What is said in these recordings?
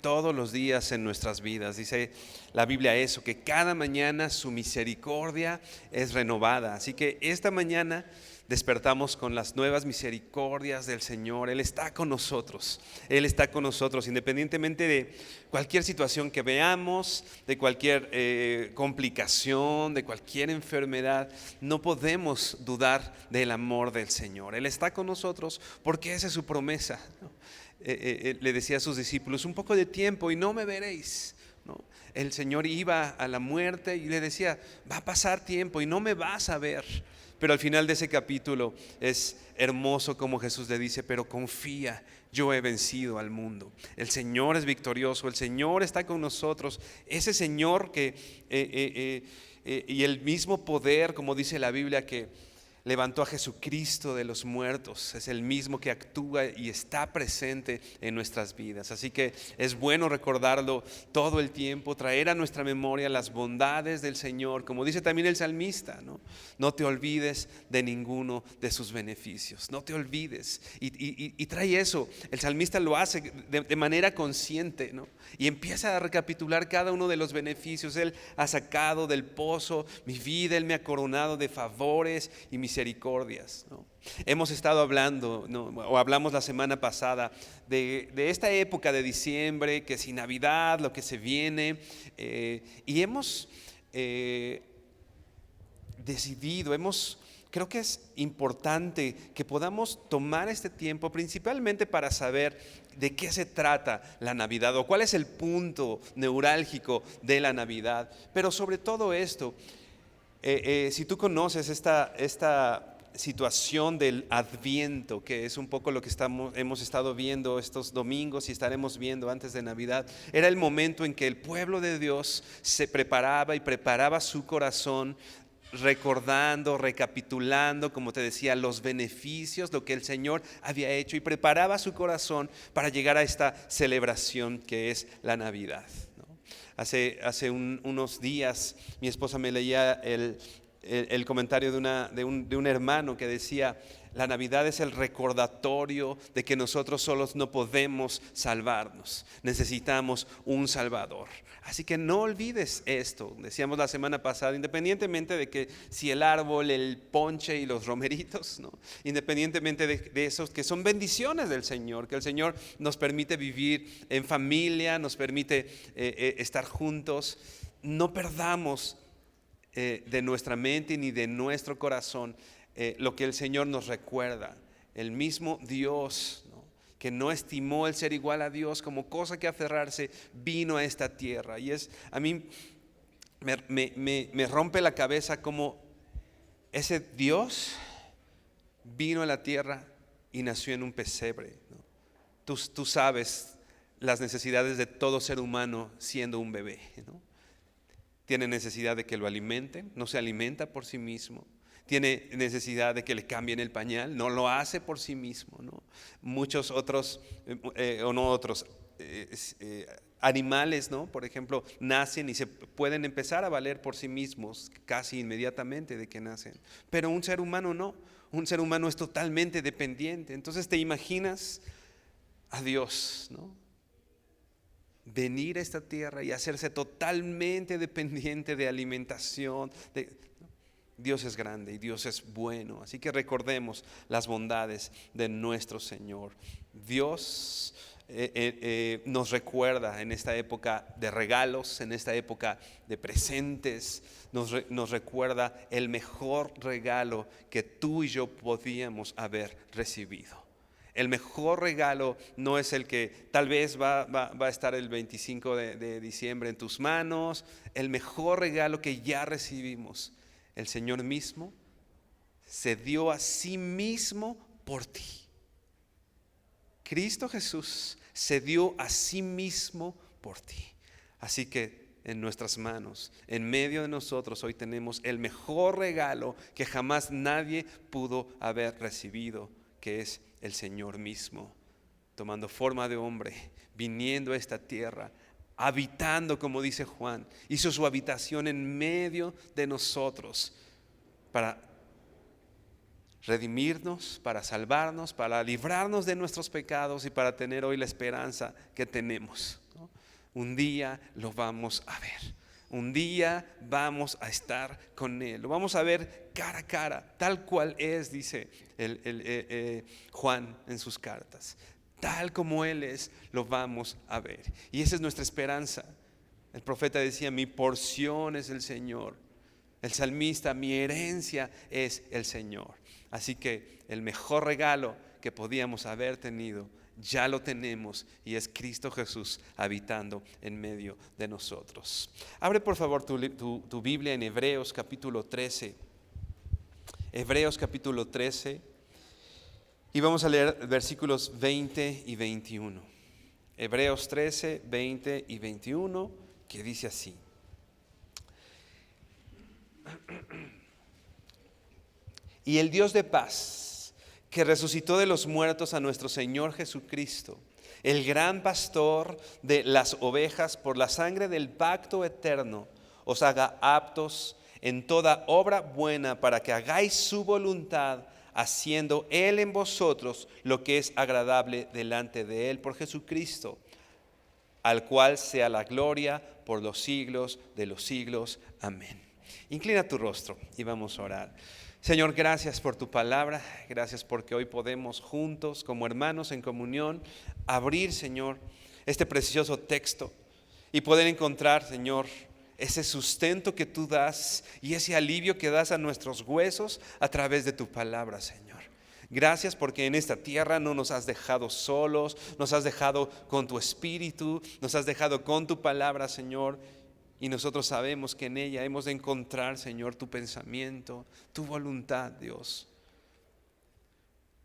todos los días en nuestras vidas. Dice la Biblia eso, que cada mañana su misericordia es renovada. Así que esta mañana despertamos con las nuevas misericordias del Señor. Él está con nosotros. Él está con nosotros independientemente de cualquier situación que veamos, de cualquier complicación, de cualquier enfermedad. No podemos dudar del amor del Señor. Él está con nosotros porque esa es su promesa, ¿no? Le decía a sus discípulos: un poco de tiempo y no me veréis, ¿no? El Señor iba a la muerte y le decía: va a pasar tiempo y no me vas a ver. Pero al final de ese capítulo es hermoso como Jesús le dice: pero confía, yo he vencido al mundo. El Señor es victorioso, el Señor está con nosotros. Ese Señor y el mismo poder, como dice la Biblia, que levantó a Jesucristo de los muertos, es el mismo que actúa y está presente en nuestras vidas. Así que es bueno recordarlo todo el tiempo, traer a nuestra memoria las bondades del Señor, como dice también el salmista, ¿no? No te olvides de ninguno de sus beneficios, no te olvides. Y trae eso, el salmista lo hace de manera consciente, ¿no? Y empieza a recapitular cada uno de los beneficios. Él ha sacado del pozo mi vida, Él me ha coronado de favores y misericordias, ¿no? Hemos estado hablando, ¿no? O hablamos la semana pasada de esta época de diciembre, que si Navidad, lo que se viene, y hemos decidido, creo que es importante que podamos tomar este tiempo principalmente para saber de qué se trata la Navidad o cuál es el punto neurálgico de la Navidad. Pero sobre todo esto, si tú conoces esta situación del Adviento, que es un poco lo que hemos estado viendo estos domingos y estaremos viendo antes de Navidad, era el momento en que el pueblo de Dios se preparaba y preparaba su corazón, recordando, recapitulando, como te decía, los beneficios, lo que el Señor había hecho, y preparaba su corazón para llegar a esta celebración que es la Navidad, ¿no? Hace unos días mi esposa me leía el comentario de un hermano que decía: la Navidad es el recordatorio de que nosotros solos no podemos salvarnos, necesitamos un Salvador. Así que no olvides esto. Decíamos la semana pasada, independientemente de que si el árbol, el ponche y los romeritos, ¿no? Independientemente de esos que son bendiciones del Señor, que el Señor nos permite vivir en familia, nos permite estar juntos, no perdamos de nuestra mente ni de nuestro corazón lo que el Señor nos recuerda. El mismo Dios, ¿no?, que no estimó el ser igual a Dios como cosa que aferrarse, vino a esta tierra. Y a mí me rompe la cabeza como ese Dios vino a la tierra y nació en un pesebre, ¿no? Tú sabes las necesidades de todo ser humano siendo un bebé, ¿no? Tiene necesidad de que lo alimenten, no se alimenta por sí mismo. Tiene necesidad de que le cambien el pañal, no lo hace por sí mismo, ¿no? Muchos otros, animales, ¿no?, por ejemplo, nacen y se pueden empezar a valer por sí mismos casi inmediatamente de que nacen. Pero un ser humano no, un ser humano es totalmente dependiente. Entonces te imaginas a Dios, ¿no?, venir a esta tierra y hacerse totalmente dependiente de alimentación. Dios es grande y Dios es bueno, así que recordemos las bondades de nuestro Señor. Dios nos recuerda en esta época de regalos, en esta época de presentes, nos recuerda el mejor regalo que tú y yo podíamos haber recibido. El mejor regalo no es el que tal vez va a estar el 25 de diciembre en tus manos. El mejor regalo que ya recibimos, el Señor mismo se dio a sí mismo por ti. Cristo Jesús se dio a sí mismo por ti. Así que en nuestras manos, en medio de nosotros, hoy tenemos el mejor regalo que jamás nadie pudo haber recibido, que es el Señor mismo, tomando forma de hombre, viniendo a esta tierra, habitando, como dice Juan, hizo su habitación en medio de nosotros para redimirnos, para salvarnos, para librarnos de nuestros pecados y para tener hoy la esperanza que tenemos, ¿no? un día lo vamos a ver. Un día vamos a estar con Él. Lo vamos a ver cara a cara, tal cual es, dice Juan en sus cartas. Tal como Él es, lo vamos a ver. Y esa es nuestra esperanza. El profeta decía, mi porción es el Señor. El salmista, mi herencia es el Señor. Así que el mejor regalo que podíamos haber tenido, ya lo tenemos, y es Cristo Jesús habitando en medio de nosotros. Abre por favor tu Biblia en Hebreos capítulo 13. Hebreos capítulo 13. Y vamos a leer versículos 20 y 21. Hebreos 13, 20 y 21, que dice así. Y el Dios de paz, que resucitó de los muertos a nuestro Señor Jesucristo, el gran pastor de las ovejas, por la sangre del pacto eterno, os haga aptos en toda obra buena para que hagáis su voluntad, haciendo Él en vosotros lo que es agradable delante de Él por Jesucristo, al cual sea la gloria por los siglos de los siglos. Amén. Inclina tu rostro y vamos a orar. Señor, gracias por tu palabra, gracias porque hoy podemos juntos como hermanos en comunión abrir, Señor, este precioso texto y poder encontrar, Señor, ese sustento que tú das y ese alivio que das a nuestros huesos a través de tu palabra, Señor. Gracias porque en esta tierra no nos has dejado solos, nos has dejado con tu espíritu, nos has dejado con tu palabra, Señor. Y nosotros sabemos que en ella hemos de encontrar, Señor, tu pensamiento, tu voluntad, Dios.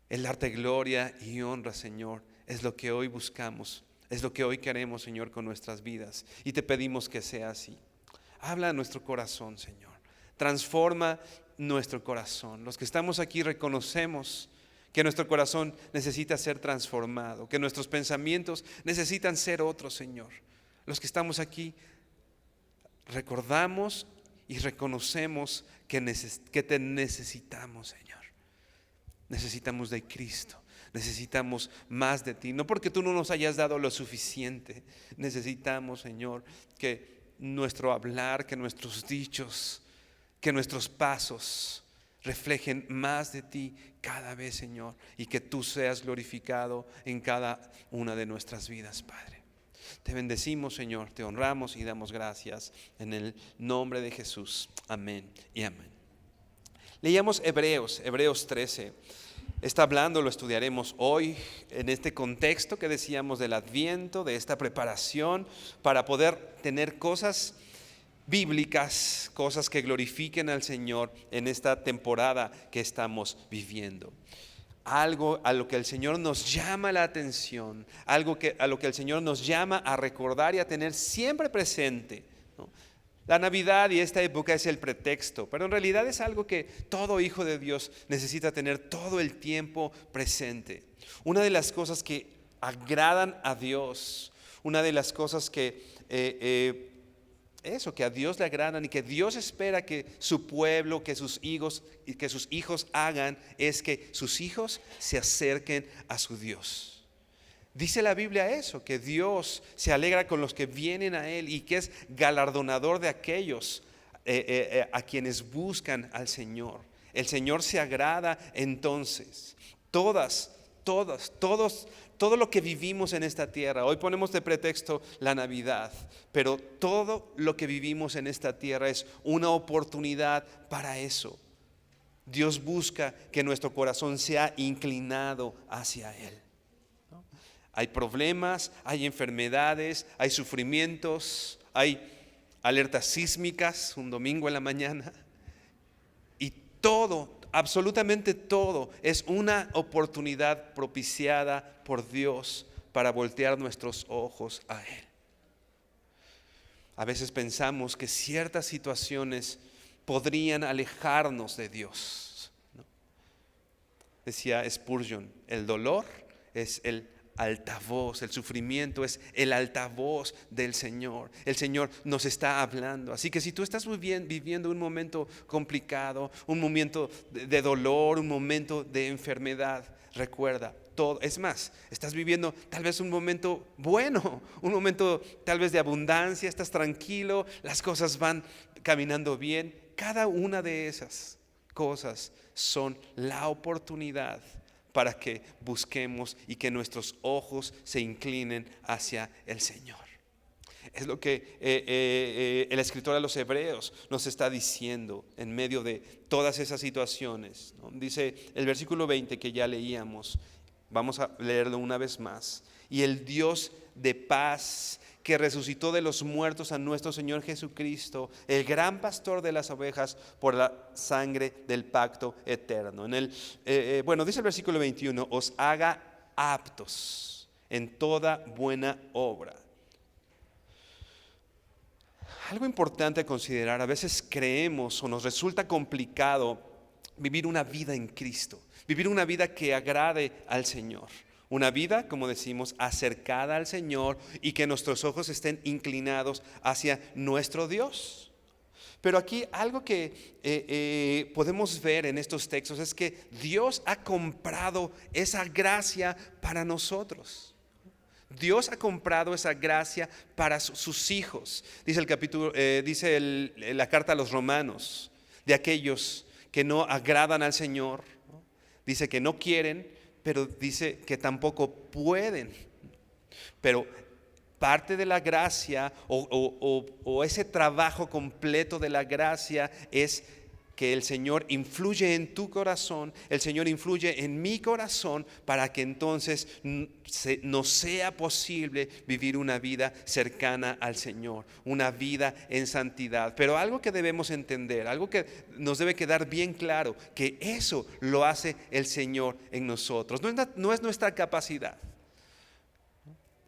El darte gloria y honra, Señor, es lo que hoy buscamos, es lo que hoy queremos, Señor, con nuestras vidas. Y te pedimos que sea así. Habla a nuestro corazón, Señor. Transforma nuestro corazón. Los que estamos aquí reconocemos que nuestro corazón necesita ser transformado, que nuestros pensamientos necesitan ser otros, Señor. Los que estamos aquí recordamos y reconocemos que te necesitamos, Señor. Necesitamos de Cristo, necesitamos más de ti. No porque tú no nos hayas dado lo suficiente. Necesitamos, Señor, que nuestro hablar, que nuestros dichos, que nuestros pasos reflejen más de ti cada vez, Señor, y que tú seas glorificado en cada una de nuestras vidas, Padre. Te bendecimos, Señor, te honramos y damos gracias en el nombre de Jesús. Amén y amén. Leíamos Hebreos 13. Está hablando, lo estudiaremos hoy en este contexto que decíamos del Adviento, de esta preparación para poder tener cosas bíblicas, cosas que glorifiquen al Señor en esta temporada que estamos viviendo. Algo a lo que el Señor nos llama la atención, a lo que el Señor nos llama a recordar y a tener siempre presente, ¿no? La Navidad y esta época es el pretexto, pero en realidad es algo que todo hijo de Dios necesita tener todo el tiempo presente. Una de las cosas que agradan a Dios, una de las cosas que a Dios le agradan y que Dios espera que su pueblo, que sus hijos hagan, es que sus hijos se acerquen a su Dios. Dice la Biblia eso, que Dios se alegra con los que vienen a Él y que es galardonador de aquellos a quienes buscan al Señor. El Señor se agrada entonces. Todo lo que vivimos en esta tierra, hoy ponemos de pretexto la Navidad, pero todo lo que vivimos en esta tierra es una oportunidad para eso. Dios busca que nuestro corazón sea inclinado hacia Él. Hay problemas, hay enfermedades, hay sufrimientos, hay alertas sísmicas un domingo en la mañana. Y todo, absolutamente todo, es una oportunidad propiciada por Dios para voltear nuestros ojos a Él. A veces pensamos que ciertas situaciones podrían alejarnos de Dios, ¿no? Decía Spurgeon, el dolor es el altavoz, el sufrimiento es el altavoz del Señor. El Señor nos está hablando. Así que si tú estás viviendo un momento complicado, un momento de dolor, un momento de enfermedad, recuerda, todo. Es más, estás viviendo tal vez un momento bueno, un momento tal vez de abundancia, estás tranquilo, las cosas van caminando bien. Cada una de esas cosas son la oportunidad para que busquemos y que nuestros ojos se inclinen hacia el Señor. Es lo que el escritor a los Hebreos nos está diciendo en medio de todas esas situaciones, ¿no? Dice el versículo 20 que ya leíamos, vamos a leerlo una vez más. Y el Dios de paz, que resucitó de los muertos a nuestro Señor Jesucristo, el gran pastor de las ovejas, por la sangre del pacto eterno. Dice el versículo 21, os haga aptos en toda buena obra. Algo importante a considerar: a veces creemos o nos resulta complicado vivir una vida en Cristo, vivir una vida que agrade al Señor, una vida, como decimos, acercada al Señor y que nuestros ojos estén inclinados hacia nuestro Dios. Pero aquí algo que podemos ver en estos textos es que Dios ha comprado esa gracia para nosotros. Dios ha comprado esa gracia para sus hijos. Dice el capítulo, la carta a los Romanos, de aquellos que no agradan al Señor, ¿no? Dice que no quieren, pero dice que tampoco pueden. Pero parte de la gracia o ese trabajo completo de la gracia es que el Señor influye en tu corazón, el Señor influye en mi corazón, para que entonces nos sea posible vivir una vida cercana al Señor, una vida en santidad. Pero algo que debemos entender, algo que nos debe quedar bien claro, que eso lo hace el Señor en nosotros, no es nuestra capacidad.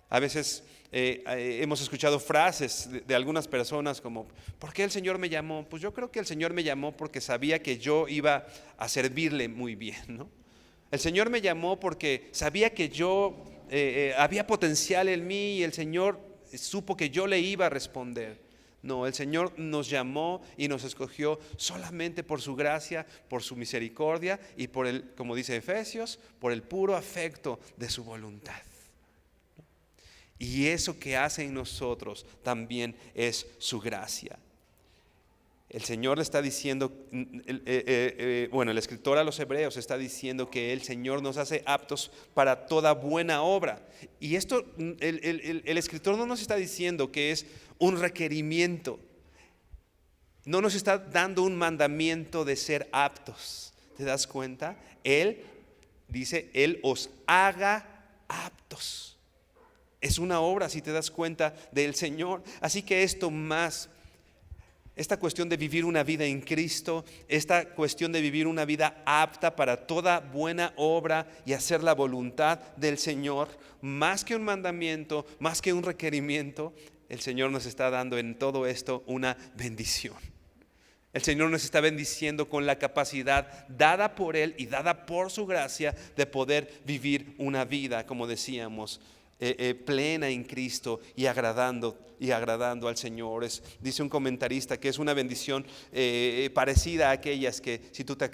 A veces hemos escuchado frases de algunas personas como: ¿por qué el Señor me llamó? Pues yo creo que el Señor me llamó porque sabía que yo iba a servirle muy bien, ¿no? El Señor me llamó porque sabía que yo había potencial en mí y el Señor supo que yo le iba a responder. No, el Señor nos llamó y nos escogió solamente por su gracia, por su misericordia y por el, como dice Efesios, por el puro afecto de su voluntad. Y eso que hace en nosotros también es su gracia. El Señor le está diciendo, el escritor a los Hebreos está diciendo que el Señor nos hace aptos para toda buena obra. Y esto, el escritor no nos está diciendo que es un requerimiento. No nos está dando un mandamiento de ser aptos. ¿Te das cuenta? Él dice, Él os haga aptos. Es una obra, si te das cuenta, del Señor. Así que esta cuestión de vivir una vida en Cristo, esta cuestión de vivir una vida apta para toda buena obra y hacer la voluntad del Señor, más que un mandamiento, más que un requerimiento, el Señor nos está dando en todo esto una bendición. El Señor nos está bendiciendo con la capacidad dada por Él y dada por su gracia de poder vivir una vida, como decíamos, plena en Cristo y agradando al Señor. Dice un comentarista que es una bendición parecida a aquellas que, si tú te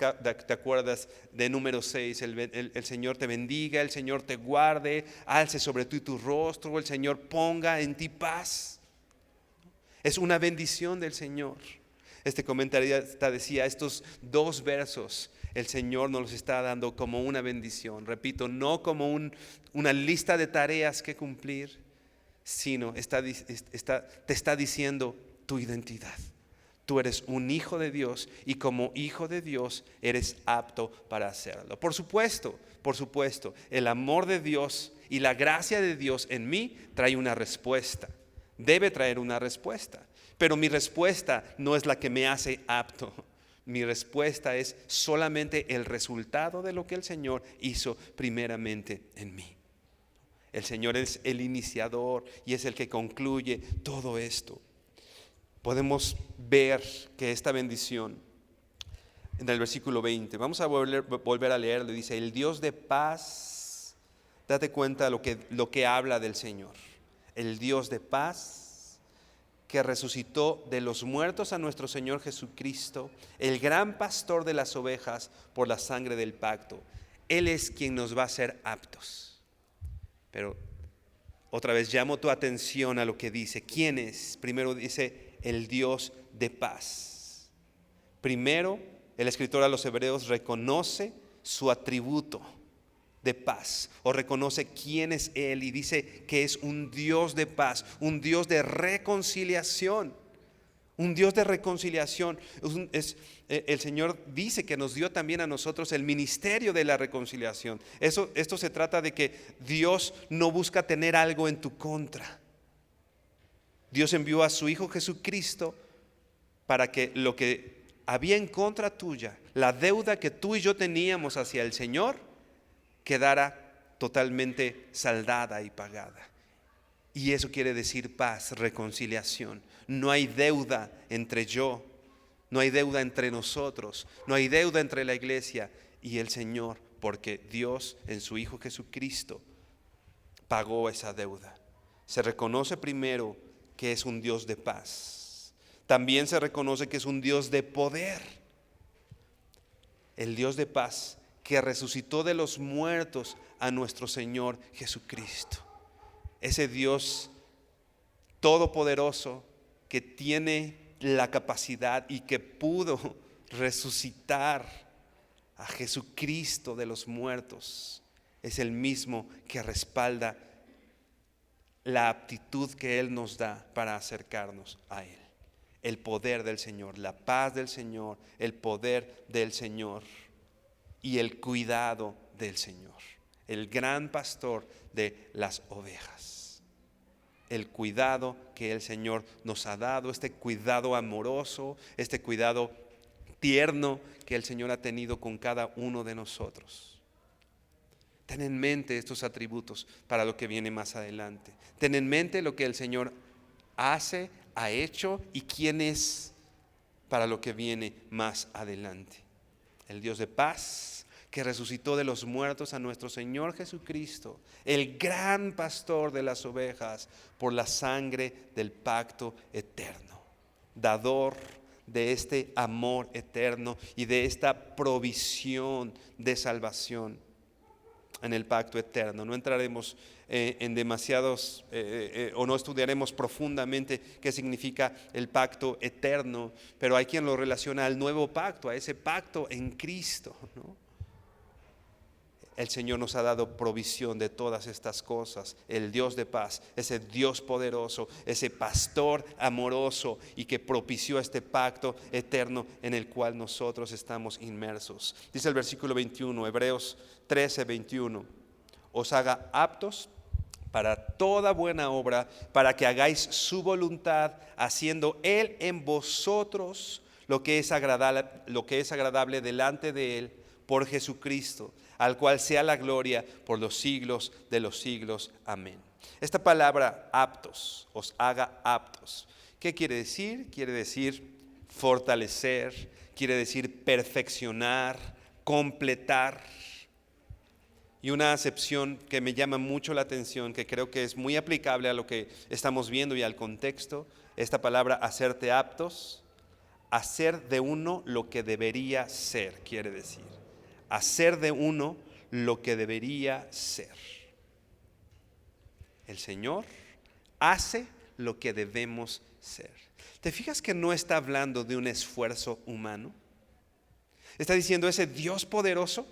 acuerdas de número 6, el Señor te bendiga, el Señor te guarde, alce sobre ti tu rostro, el Señor ponga en ti paz. Es una bendición del Señor. Este comentarista decía: estos dos versos el Señor nos los está dando como una bendición. Repito, no como una lista de tareas que cumplir, sino te está diciendo tu identidad. Tú eres un hijo de Dios y como hijo de Dios eres apto para hacerlo. Por supuesto, el amor de Dios y la gracia de Dios en mí trae una respuesta. Debe traer una respuesta. Pero mi respuesta no es la que me hace apto. Mi respuesta es solamente el resultado de lo que el Señor hizo primeramente en mí. El Señor es el iniciador y es el que concluye todo esto. Podemos ver que esta bendición en el versículo 20, vamos a volver a leerlo, dice: el Dios de paz, date cuenta lo que habla del Señor. El Dios de paz, que resucitó de los muertos a nuestro Señor Jesucristo, el gran pastor de las ovejas, por la sangre del pacto. Él es quien nos va a hacer aptos. Pero otra vez llamo tu atención a lo que dice. ¿Quién es? Primero dice el Dios de paz. Primero, el escritor a los Hebreos reconoce su atributo de paz, o reconoce quién es Él, y dice que es un Dios de paz, un Dios de reconciliación. Un Dios de reconciliación. El Señor dice que nos dio también a nosotros el ministerio de la reconciliación. Esto se trata de que Dios no busca tener algo en tu contra. Dios envió a su Hijo Jesucristo para que lo que había en contra tuya, la deuda que tú y yo teníamos hacia el Señor, quedara totalmente saldada y pagada. Y eso quiere decir paz, reconciliación. No hay deuda entre yo, no hay deuda entre nosotros, no hay deuda entre la iglesia y el Señor, porque Dios en su Hijo Jesucristo pagó esa deuda. Se reconoce primero que es un Dios de paz. También se reconoce que es un Dios de poder. El Dios de paz que resucitó de los muertos a nuestro Señor Jesucristo. Ese Dios todopoderoso que tiene la capacidad y que pudo resucitar a Jesucristo de los muertos, es el mismo que respalda la aptitud que Él nos da para acercarnos a Él. El poder del Señor, la paz del Señor, el poder del Señor y el cuidado del Señor. El gran pastor de las ovejas. El cuidado que el Señor nos ha dado, este cuidado amoroso, este cuidado tierno que el Señor ha tenido con cada uno de nosotros. Ten en mente estos atributos para lo que viene más adelante. Ten en mente lo que el Señor hace, ha hecho y quién es para lo que viene más adelante. El Dios de paz que resucitó de los muertos a nuestro Señor Jesucristo, el gran pastor de las ovejas, por la sangre del pacto eterno, dador de este amor eterno y de esta provisión de salvación en el pacto eterno. No entraremos en demasiados o no estudiaremos profundamente qué significa el pacto eterno, pero hay quien lo relaciona al nuevo pacto, a ese pacto en Cristo, ¿no? El Señor nos ha dado provisión de todas estas cosas. El Dios de paz, ese Dios poderoso, ese pastor amoroso y que propició este pacto eterno en el cual nosotros estamos inmersos. Dice el versículo 21, Hebreos 13, 21. Os haga aptos para toda buena obra, para que hagáis su voluntad, haciendo Él en vosotros lo que es agradable delante de Él, por Jesucristo, al cual sea la gloria por los siglos de los siglos. Amén. Esta palabra aptos, os haga aptos. ¿Qué quiere decir? Quiere decir fortalecer, quiere decir perfeccionar, completar. Y una acepción que me llama mucho la atención, que creo que es muy aplicable a lo que estamos viendo y al contexto, esta palabra hacerte aptos, hacer de uno lo que debería ser, quiere decir. Hacer de uno lo que debería ser. El Señor hace lo que debemos ser. ¿Te fijas que no está hablando de un esfuerzo humano? Está diciendo ese Dios poderoso,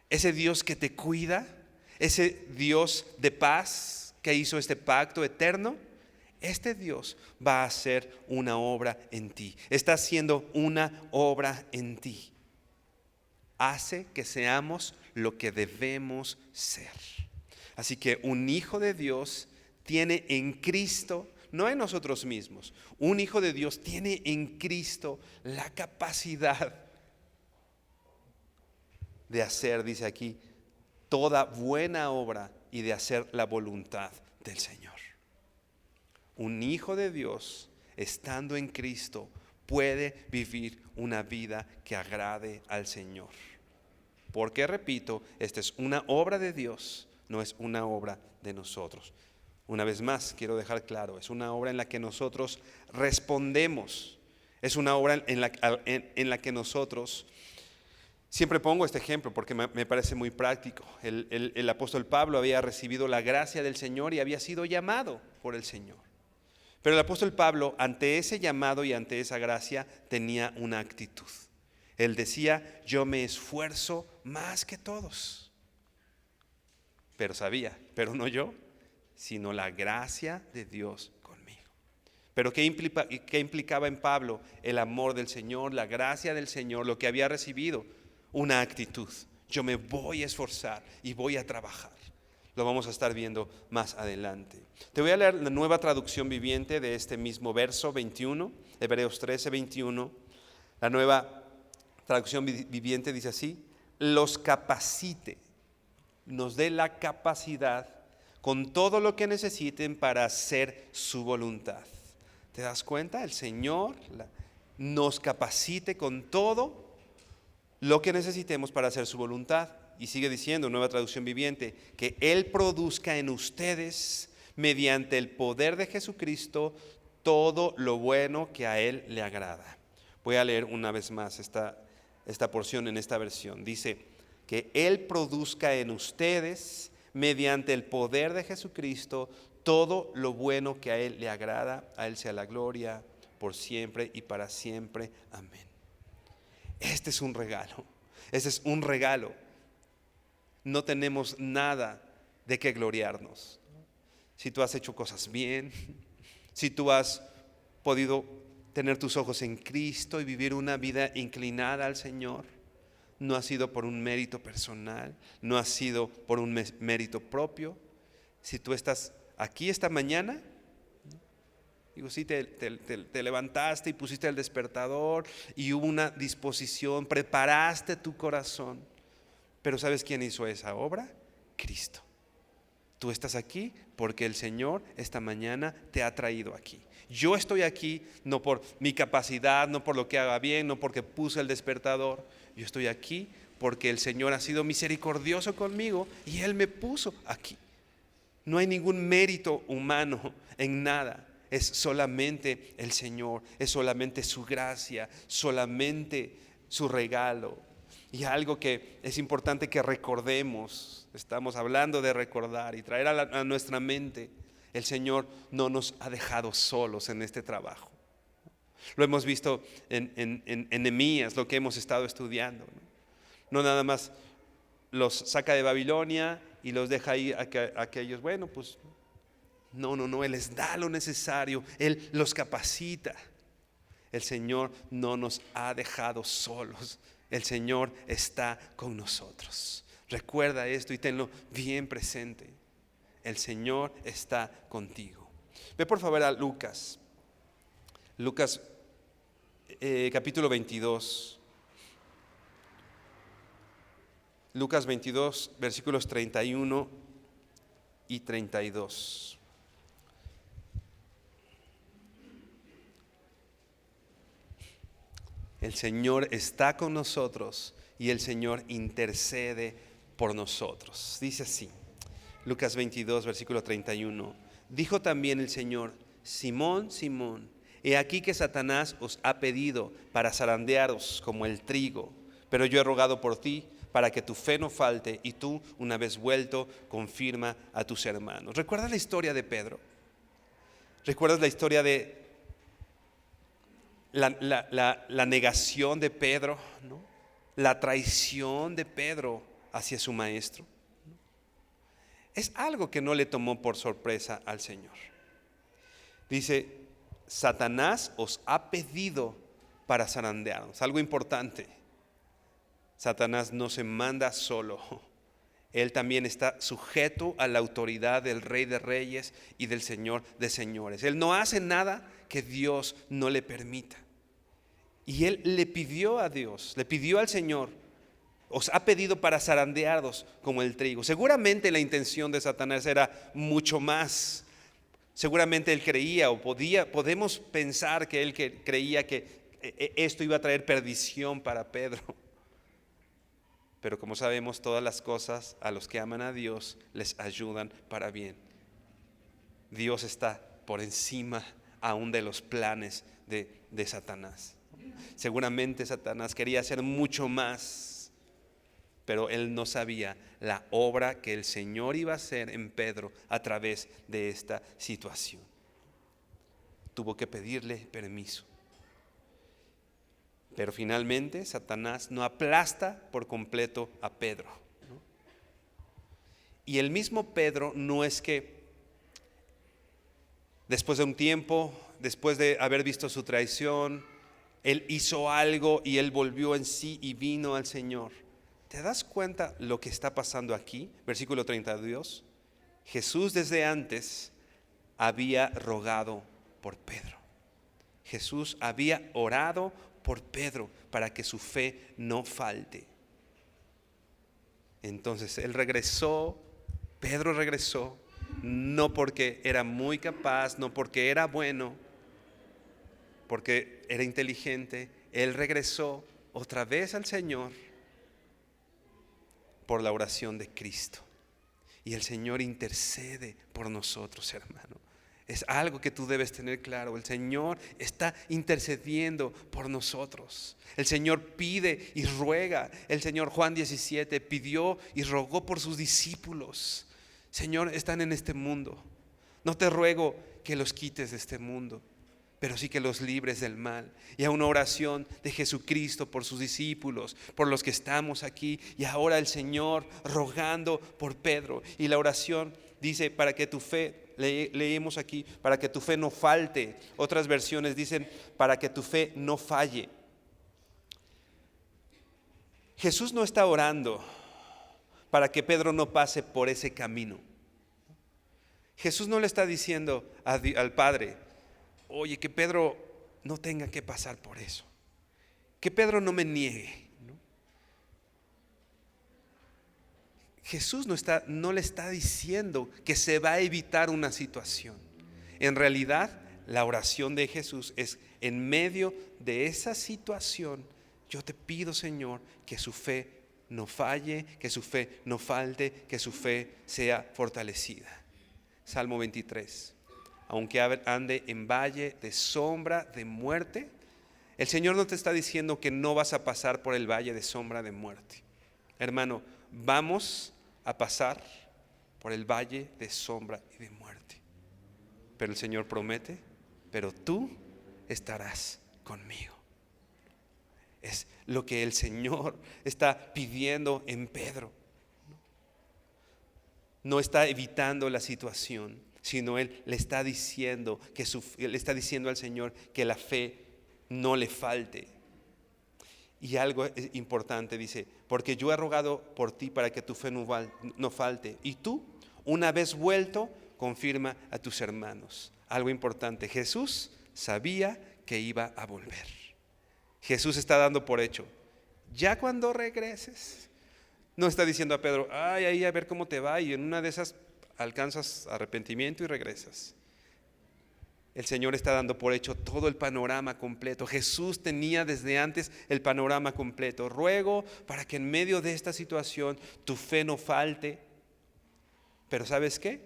ese Dios que te cuida, ese Dios de paz que hizo este pacto eterno. Este Dios va a hacer una obra en ti. Está haciendo una obra en ti. Hace que seamos lo que debemos ser. Así que un hijo de Dios tiene en Cristo, no en nosotros mismos, un hijo de Dios tiene en Cristo la capacidad de hacer, dice aquí, toda buena obra y de hacer la voluntad del Señor. Un hijo de Dios, estando en Cristo, puede vivir una vida que agrade al Señor. Porque, repito, esta es una obra de Dios, no es una obra de nosotros. Una vez más, quiero dejar claro, es una obra en la que nosotros respondemos. Es una obra en la que nosotros Siempre pongo este ejemplo porque me parece muy práctico. El apóstol Pablo había recibido la gracia del Señor y había sido llamado por el Señor. Pero el apóstol Pablo, ante ese llamado y ante esa gracia, tenía una actitud. Él decía: yo me esfuerzo más que todos. Pero sabía, pero no yo, sino la gracia de Dios conmigo. Pero ¿qué implicaba en Pablo el amor del Señor, la gracia del Señor, lo que había recibido? Una actitud: yo me voy a esforzar y voy a trabajar. Lo vamos a estar viendo más adelante. Te voy a leer la Nueva Traducción Viviente de este mismo verso 21, Hebreos 13, 21. La Nueva Traducción Viviente dice así: los capacite, nos dé la capacidad con todo lo que necesiten para hacer su voluntad. ¿Te das cuenta? El Señor nos capacite con todo lo que necesitemos para hacer su voluntad. Y sigue diciendo, Nueva Traducción Viviente, que Él produzca en ustedes, mediante el poder de Jesucristo, todo lo bueno que a Él le agrada. Voy a leer una vez más esta porción en esta versión. Dice: que Él produzca en ustedes, mediante el poder de Jesucristo, todo lo bueno que a Él le agrada. A Él sea la gloria por siempre y para siempre. Amén. Este es un regalo. Este es un regalo. No tenemos nada de qué gloriarnos. Si tú has hecho cosas bien, si tú has podido tener tus ojos en Cristo y vivir una vida inclinada al Señor, no ha sido por un mérito personal, no ha sido por un mérito propio. Si tú estás aquí esta mañana, digo, sí, te levantaste y pusiste el despertador y hubo una disposición, preparaste tu corazón. Pero ¿sabes quién hizo esa obra? Cristo. Tú estás aquí porque el Señor esta mañana te ha traído aquí. Yo estoy aquí no por mi capacidad, no por lo que haga bien, no porque puse el despertador. Yo estoy aquí porque el Señor ha sido misericordioso conmigo y Él me puso aquí. No hay ningún mérito humano en nada. Es solamente el Señor, es solamente su gracia, solamente su regalo. Y algo que es importante que recordemos, estamos hablando de recordar y traer a nuestra mente: el Señor no nos ha dejado solos en este trabajo. Lo hemos visto en Nehemías, lo que hemos estado estudiando. No nada más los saca de Babilonia y los deja ahí a que ellos, bueno, pues no, Él les da lo necesario, Él los capacita. El Señor no nos ha dejado solos. El Señor está con nosotros. Recuerda esto y tenlo bien presente. El Señor está contigo. Ve por favor a Lucas capítulo 22. Lucas 22, versículos 31 y 32. El Señor está con nosotros y el Señor intercede por nosotros. Dice así, Lucas 22, versículo 31. Dijo también el Señor: Simón, Simón, he aquí que Satanás os ha pedido para zarandearos como el trigo, pero yo he rogado por ti para que tu fe no falte, y tú, una vez vuelto, confirma a tus hermanos. ¿Recuerdas la historia de Pedro? ¿Recuerdas la historia de la negación de Pedro, ¿no? La traición de Pedro hacia su maestro? Es algo que no le tomó por sorpresa al Señor. Dice: Satanás os ha pedido para zarandearnos. Algo importante: Satanás no se manda solo. Él también está sujeto a la autoridad del Rey de Reyes y del Señor de Señores. Él no hace nada que Dios no le permita. Y él le pidió a Dios, le pidió al Señor: os ha pedido para zarandearos como el trigo. Seguramente la intención de Satanás era mucho más. Seguramente él creía, o podemos pensar que él creía que esto iba a traer perdición para Pedro. Pero como sabemos, todas las cosas a los que aman a Dios les ayudan para bien. Dios está por encima aún de los planes de Satanás. Seguramente Satanás quería hacer mucho más, pero él no sabía la obra que el Señor iba a hacer en Pedro a través de esta situación. Tuvo que pedirle permiso. Pero finalmente Satanás no aplasta por completo a Pedro, ¿no? Y el mismo Pedro no es que después de un tiempo, después de haber visto su traición, él hizo algo y él volvió en sí y vino al Señor. ¿Te das cuenta lo que está pasando aquí? Versículo 32. Jesús desde antes había rogado por Pedro. Jesús había orado por Pedro para que su fe no falte. Entonces él regresó, Pedro regresó, no porque era muy capaz, no porque era bueno, porque era inteligente. Él regresó otra vez al Señor por la oración de Cristo. Y el Señor intercede por nosotros, hermano. Es algo que tú debes tener claro. El Señor está intercediendo por nosotros. El Señor pide y ruega. El Señor, Juan 17, pidió y rogó por sus discípulos. Señor, están en este mundo. No te ruego que los quites de este mundo, pero sí que los libres del mal. Y a una oración de Jesucristo por sus discípulos, por los que estamos aquí. Y ahora el Señor rogando por Pedro. Y la oración dice, para que tu fe, leemos aquí, para que tu fe no falte. Otras versiones dicen, para que tu fe no falle. Jesús no está orando para que Pedro no pase por ese camino. Jesús no le está diciendo al Padre, oye, que Pedro no tenga que pasar por eso, que Pedro no me niegue, ¿no? Jesús no le está diciendo que se va a evitar una situación. En realidad, la oración de Jesús es, en medio de esa situación, yo te pido, Señor, que su fe no falle, que su fe no falte, que su fe sea fortalecida. Salmo 23. Aunque ande en valle de sombra de muerte, el Señor no te está diciendo que no vas a pasar por el valle de sombra de muerte. Hermano, vamos a pasar por el valle de sombra y de muerte. Pero el Señor promete, pero tú estarás conmigo. Es lo que el Señor está pidiendo en Pedro. No está evitando la situación, sino Él le está diciendo le está diciendo al Señor que la fe no le falte. Y algo importante dice, porque yo he rogado por ti para que tu fe no falte. Y tú, una vez vuelto, confirma a tus hermanos. Algo importante, Jesús sabía que iba a volver. Jesús está dando por hecho, ya cuando regreses. No está diciendo a Pedro, ahí a ver cómo te va, y en una de esas alcanzas arrepentimiento y regresas. El Señor está dando por hecho todo el panorama completo. Jesús tenía desde antes el panorama completo. Ruego para que en medio de esta situación tu fe no falte. Pero ¿sabes qué?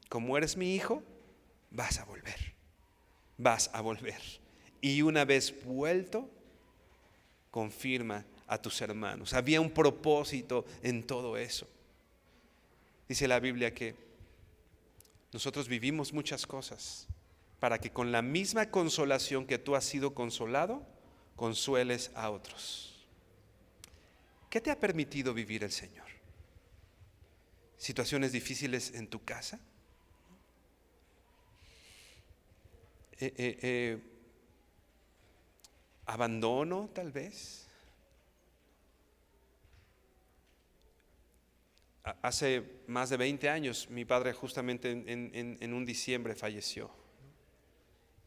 Como eres mi hijo, vas a volver. Vas a volver. Y una vez vuelto, confirma a tus hermanos. Había un propósito en todo eso. Dice la Biblia que nosotros vivimos muchas cosas para que con la misma consolación que tú has sido consolado, consueles a otros. ¿Qué te ha permitido vivir el Señor? ¿Situaciones difíciles en tu casa? ¿Abandono tal vez? Hace más de 20 años mi padre justamente en un diciembre falleció.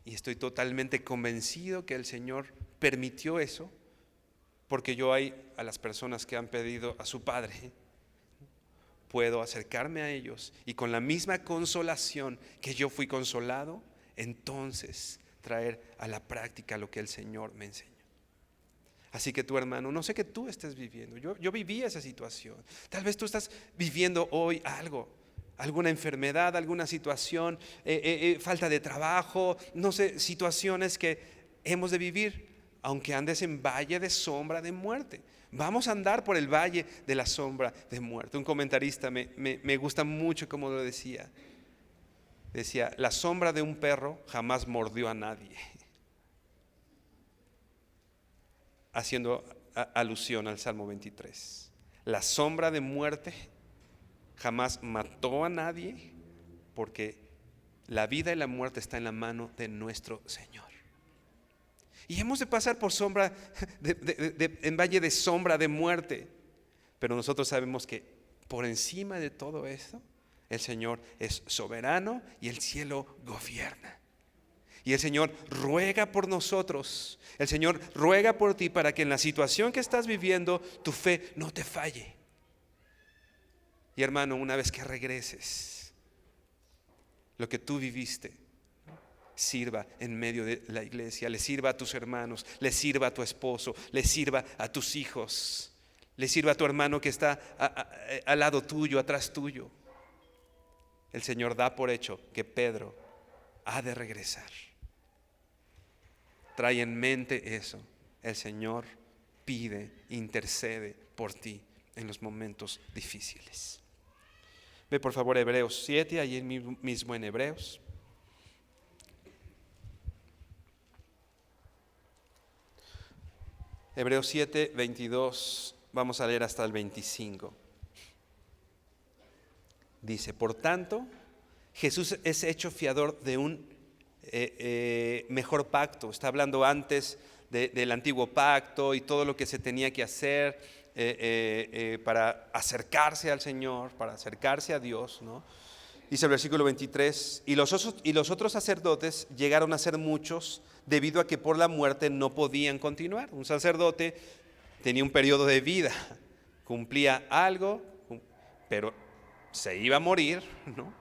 Y estoy totalmente convencido que el Señor permitió eso, porque yo a las personas que han pedido a su padre, puedo acercarme a ellos y con la misma consolación que yo fui consolado, entonces traer a la práctica lo que el Señor me enseñó. Así que tu hermano, no sé qué tú estés viviendo, yo viví esa situación. Tal vez tú estás viviendo hoy alguna enfermedad, alguna situación, falta de trabajo, no sé, situaciones que hemos de vivir. aunque andes en valle de sombra de muerte. Vamos a andar por el valle de la sombra de muerte. Un comentarista me gusta mucho como lo decía. Decía, la sombra de un perro jamás mordió a nadie. Haciendo alusión al Salmo 23. La sombra de muerte jamás mató a nadie, porque la vida y la muerte está en la mano de nuestro Señor. Y hemos de pasar por sombra, en valle de sombra de muerte. Pero nosotros sabemos que por encima de todo esto, el Señor es soberano y el cielo gobierna. Y el Señor ruega por nosotros. El Señor ruega por ti para que en la situación que estás viviendo, tu fe no te falle. Y hermano, una vez que regreses, lo que tú viviste sirva en medio de la iglesia, le sirva a tus hermanos, le sirva a tu esposo, le sirva a tus hijos, le sirva a tu hermano que está al lado tuyo, atrás tuyo. El Señor da por hecho que Pedro ha de regresar. Trae en mente eso. El Señor pide, intercede por ti en los momentos difíciles. Ve por favor Hebreos 7, allí mismo en Hebreos. Hebreos 7, 22, vamos a leer hasta el 25. Dice, por tanto, Jesús es hecho fiador de un mejor pacto. Está hablando antes del antiguo pacto y todo lo que se tenía que hacer para acercarse al Señor, para acercarse a Dios, ¿no? Dice el versículo 23, y los otros sacerdotes llegaron a ser muchos debido a que por la muerte no podían continuar. Un sacerdote tenía un periodo de vida, cumplía algo, pero se iba a morir, ¿no?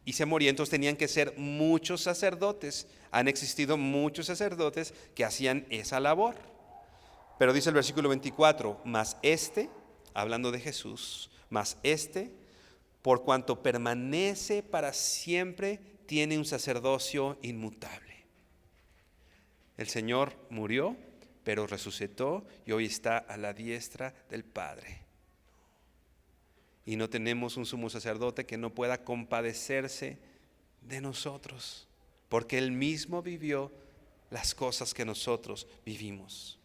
Y se moría, entonces tenían que ser muchos sacerdotes. Han existido muchos sacerdotes que hacían esa labor. Pero dice el versículo 24, mas hablando de Jesús, mas por cuanto permanece para siempre, tiene un sacerdocio inmutable. El Señor murió, pero resucitó y hoy está a la diestra del Padre. Y no tenemos un sumo sacerdote que no pueda compadecerse de nosotros, porque Él mismo vivió las cosas que nosotros vivimos.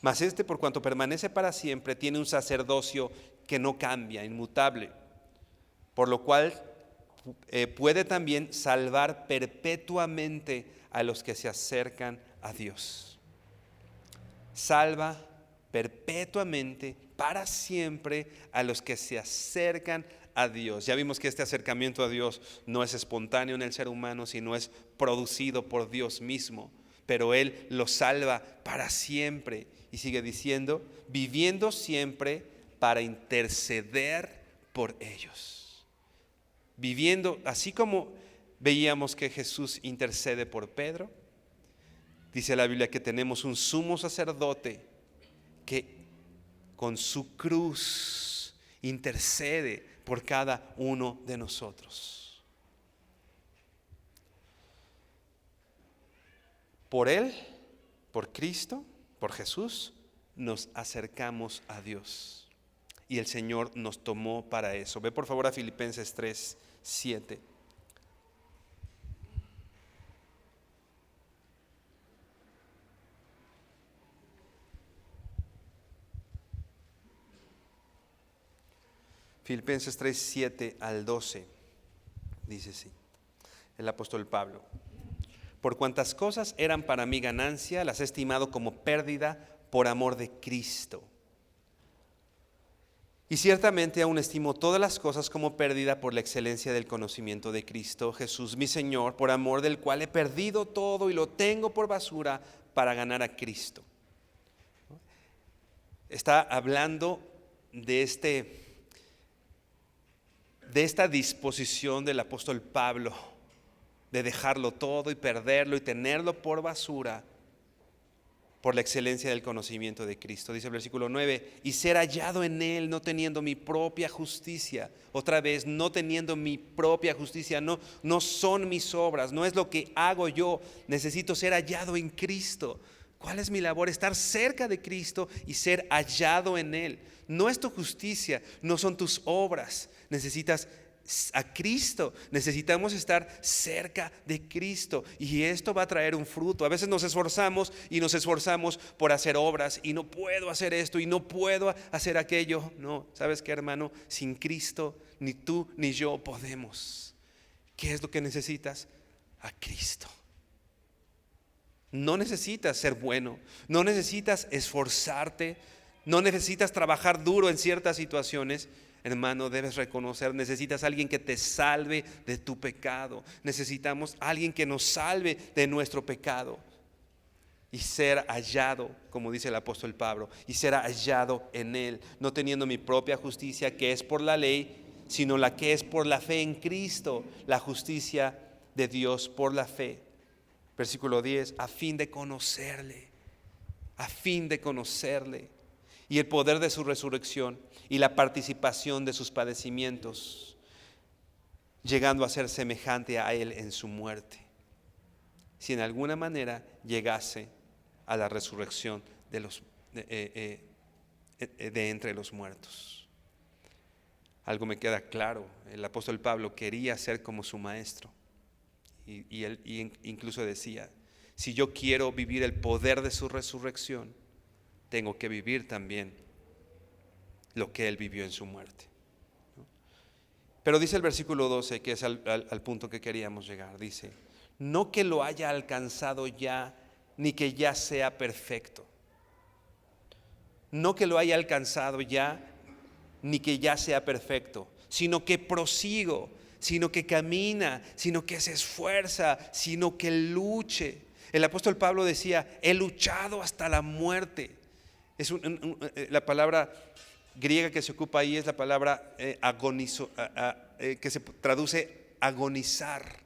Mas por cuanto permanece para siempre, tiene un sacerdocio que no cambia, inmutable, por lo cual puede también salvar perpetuamente a los que se acercan a Dios. Salva perpetuamente, para siempre, a los que se acercan a Dios. Ya vimos que este acercamiento a Dios no es espontáneo en el ser humano, sino es producido por Dios mismo. Pero Él los salva para siempre. Y sigue diciendo, viviendo siempre para interceder por ellos. Viviendo, así como veíamos que Jesús intercede por Pedro, dice la Biblia que tenemos un sumo sacerdote que con su cruz intercede por cada uno de nosotros. Por Él, por Cristo, por Jesús, nos acercamos a Dios. Y el Señor nos tomó para eso. Ve por favor a Filipenses 3, 7. Filipenses 3, 7 al 12. Dice así, el apóstol Pablo. Por cuantas cosas eran para mí ganancia, las he estimado como pérdida por amor de Cristo. Y ciertamente aún estimo todas las cosas como pérdida por la excelencia del conocimiento de Cristo Jesús mi Señor, por amor del cual he perdido todo y lo tengo por basura para ganar a Cristo. Está hablando de esta disposición del apóstol Pablo de dejarlo todo y perderlo y tenerlo por basura por la excelencia del conocimiento de Cristo. Dice el versículo 9, y ser hallado en Él, no teniendo mi propia justicia. Otra vez, no teniendo mi propia justicia, no son mis obras, no es lo que hago yo. Necesito ser hallado en Cristo, ¿Cuál es mi labor? Estar cerca de Cristo y ser hallado en Él. No es tu justicia, no son tus obras. Necesitas a Cristo, necesitamos estar cerca de Cristo y esto va a traer un fruto. A veces nos esforzamos por hacer obras y no puedo hacer esto y no puedo hacer aquello. No, ¿sabes qué, hermano? Sin Cristo ni tú ni yo podemos. ¿Qué es lo que necesitas? A Cristo. No necesitas ser bueno, no necesitas esforzarte, no necesitas trabajar duro en ciertas situaciones. Hermano, debes reconocer, necesitas a alguien que te salve de tu pecado. Necesitamos a alguien que nos salve de nuestro pecado y ser hallado, como dice el apóstol Pablo, y ser hallado en Él, no teniendo mi propia justicia que es por la ley, sino la que es por la fe en Cristo, la justicia de Dios por la fe. Versículo 10, a fin de conocerle y el poder de su resurrección y la participación de sus padecimientos, llegando a ser semejante a Él en su muerte, si en alguna manera llegase a la resurrección de entre los muertos. Algo me queda claro, el apóstol Pablo quería ser como su maestro. Y él incluso decía, si yo quiero vivir el poder de su resurrección, tengo que vivir también lo que él vivió en su muerte. Pero dice el versículo 12, que es al punto que queríamos llegar, dice, no que lo haya alcanzado ya, ni que ya sea perfecto. No que lo haya alcanzado ya, ni que ya sea perfecto, sino que prosigo, sino que camina, sino que se esfuerza, sino que luche. El apóstol Pablo decía, he luchado hasta la muerte. Es la palabra griega que se ocupa ahí es la palabra que se traduce agonizar.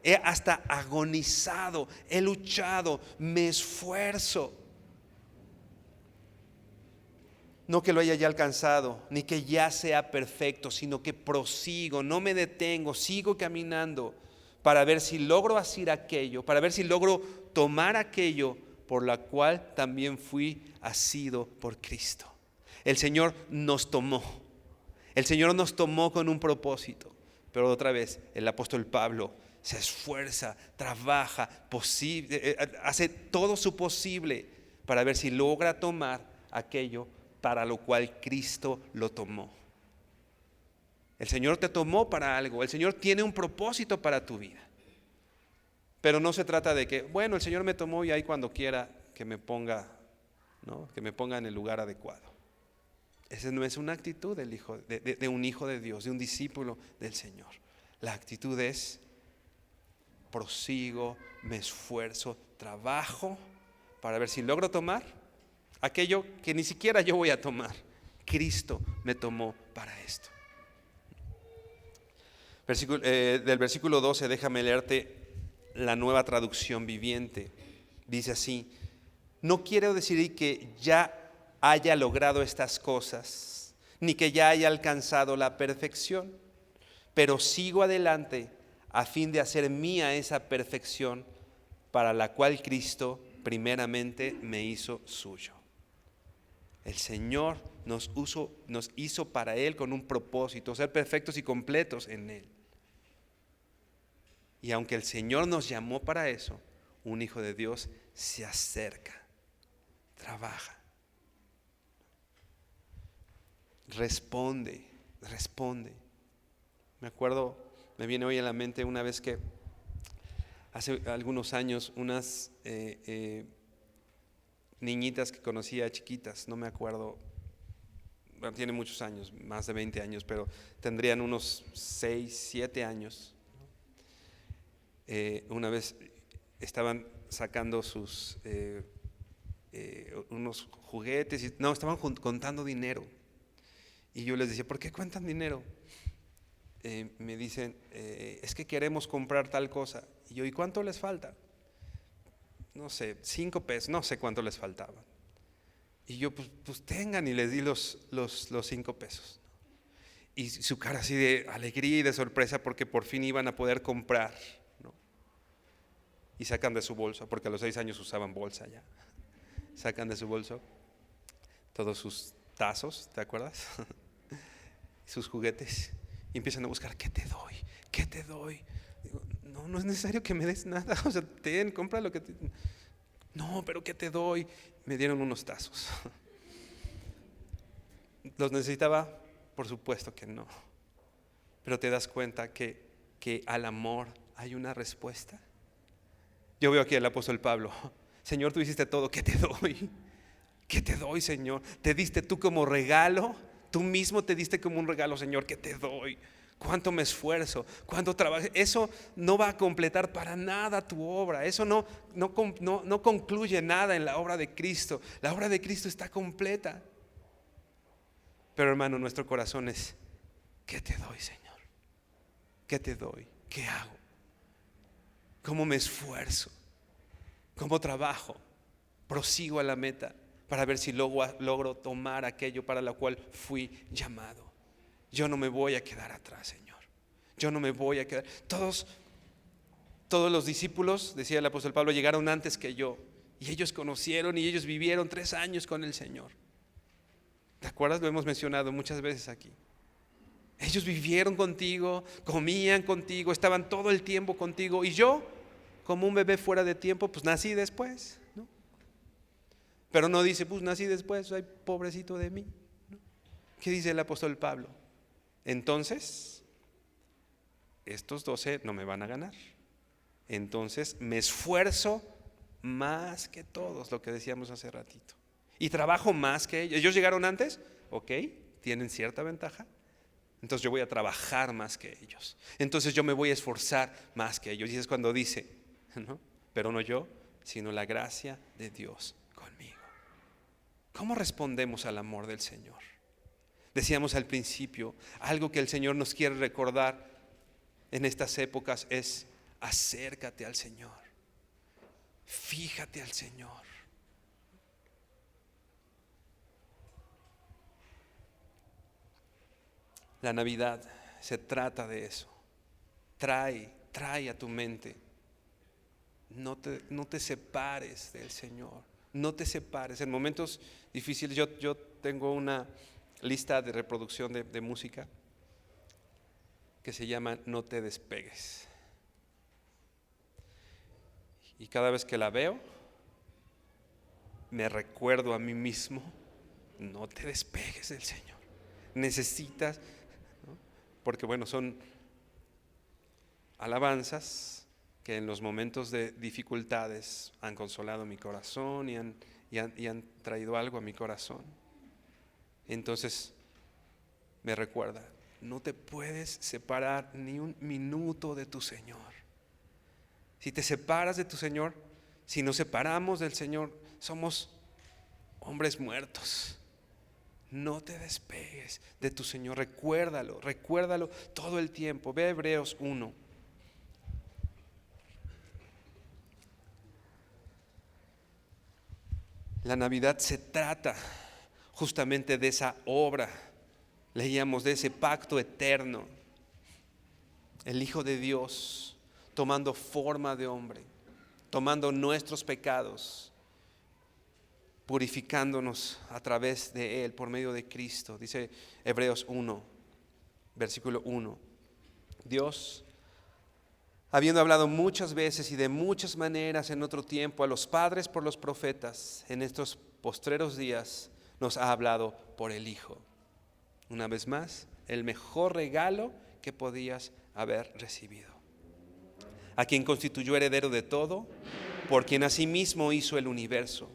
He hasta agonizado, he luchado, me esfuerzo. No que lo haya ya alcanzado, ni que ya sea perfecto, sino que prosigo, no me detengo, sigo caminando para ver si logro hacer aquello, para ver si logro tomar aquello por la cual también fui asido por Cristo. El Señor nos tomó con un propósito, pero otra vez el apóstol Pablo se esfuerza, trabaja, hace todo su posible para ver si logra tomar aquello para lo cual Cristo lo tomó. El Señor te tomó para algo, el Señor tiene un propósito para tu vida. Pero no se trata de que, bueno, el Señor me tomó y ahí cuando quiera que me ponga, ¿no? Que me ponga en el lugar adecuado. Esa no es una actitud de un hijo de Dios, de un discípulo del Señor. La actitud es, prosigo, me esfuerzo, trabajo para ver si logro tomar aquello que ni siquiera yo voy a tomar. Cristo me tomó para esto. Del versículo 12, déjame leerte la Nueva Traducción Viviente. Dice así, no quiero decir que ya haya logrado estas cosas, ni que ya haya alcanzado la perfección, pero sigo adelante a fin de hacer mía esa perfección para la cual Cristo primeramente me hizo suyo. El Señor nos hizo para Él con un propósito, ser perfectos y completos en Él. Y aunque el Señor nos llamó para eso, un hijo de Dios se acerca, trabaja, responde. Me acuerdo, me viene hoy a la mente una vez que hace algunos años unas niñitas que conocía chiquitas, no me acuerdo, bueno, tiene muchos años, más de 20 años, pero tendrían unos 6, 7 años. Una vez estaban sacando sus unos juguetes, estaban contando dinero. Y yo les decía, ¿por qué cuentan dinero? Me dicen, es que queremos comprar tal cosa. Y yo, ¿y cuánto les falta? No sé, 5 pesos, no sé cuánto les faltaban. Y yo, pues tengan, y les di los 5 pesos. Y su cara así de alegría y de sorpresa porque por fin iban a poder comprar, ¿no? Y sacan de su bolsa, porque a los 6 años usaban bolsa ya. sacan de su bolso todos sus tazos, ¿te acuerdas? Sus juguetes, y empiezan a buscar, ¿qué te doy? ¿Qué te doy? Digo, no, no es necesario que me des nada, o sea, compra lo que te... No, pero ¿qué te doy? Me dieron unos tazos. ¿Los necesitaba? Por supuesto que no. Pero te das cuenta que al amor hay una respuesta. Yo veo aquí al apóstol Pablo. Señor, tú hiciste todo, ¿qué te doy? ¿Qué te doy, Señor? Te diste tú como regalo. Tú mismo te diste como un regalo, Señor, ¿qué te doy? Cuánto me esfuerzo, cuánto trabajo. Eso no va a completar para nada tu obra. Eso no concluye nada en la obra de Cristo. La obra de Cristo está completa. Pero hermano, nuestro corazón es, ¿qué te doy, Señor? ¿Qué te doy? ¿Qué hago? ¿Cómo me esfuerzo? ¿Cómo trabajo? Prosigo a la meta para ver si logro tomar aquello para lo cual fui llamado. Yo no me voy a quedar atrás, Señor. Yo no me voy a quedar. Todos los discípulos, decía el apóstol Pablo, llegaron antes que yo. Y ellos conocieron y ellos vivieron 3 años con el Señor. ¿Te acuerdas? Lo hemos mencionado muchas veces aquí. Ellos vivieron contigo, comían contigo, estaban todo el tiempo contigo. Y yo, como un bebé fuera de tiempo, pues nací después, ¿no? Pero no dice, pues nací después, ay, pobrecito de mí, ¿no? ¿Qué dice el apóstol Pablo? Entonces, estos 12 no me van a ganar. Entonces me esfuerzo más que todos, lo que decíamos hace ratito. Y trabajo más que ellos. Ellos llegaron antes, ok, tienen cierta ventaja. Entonces yo voy a trabajar más que ellos. Entonces yo me voy a esforzar más que ellos. Y es cuando dice, ¿no? Pero no yo, sino la gracia de Dios conmigo. ¿Cómo respondemos al amor del Señor? Decíamos al principio, algo que el Señor nos quiere recordar en estas épocas es: acércate al Señor, fíjate al Señor. La Navidad se trata de eso. Trae a tu mente. No te separes del Señor. No te separes. En momentos difíciles, yo tengo una lista de reproducción de música que se llama No te despegues. Y cada vez que la veo, me recuerdo a mí mismo: no te despegues del Señor. Necesitas, ¿no? Porque bueno, son alabanzas que en los momentos de dificultades han consolado mi corazón y han traído algo a mi corazón. Entonces me recuerda: no te puedes separar ni un minuto de tu Señor. Si te separas de tu Señor, si nos separamos del Señor, somos hombres muertos. No te despegues de tu Señor, recuérdalo todo el tiempo. Ve a Hebreos 1. La Navidad se trata justamente de esa obra. Leíamos de ese pacto eterno. El Hijo de Dios tomando forma de hombre, tomando nuestros pecados, purificándonos a través de Él por medio de Cristo. Dice Hebreos 1, versículo 1. Dios, habiendo hablado muchas veces y de muchas maneras en otro tiempo a los padres por los profetas, en estos postreros días nos ha hablado por el Hijo. Una vez más, el mejor regalo que podías haber recibido. A quien constituyó heredero de todo, por quien asimismo hizo el universo,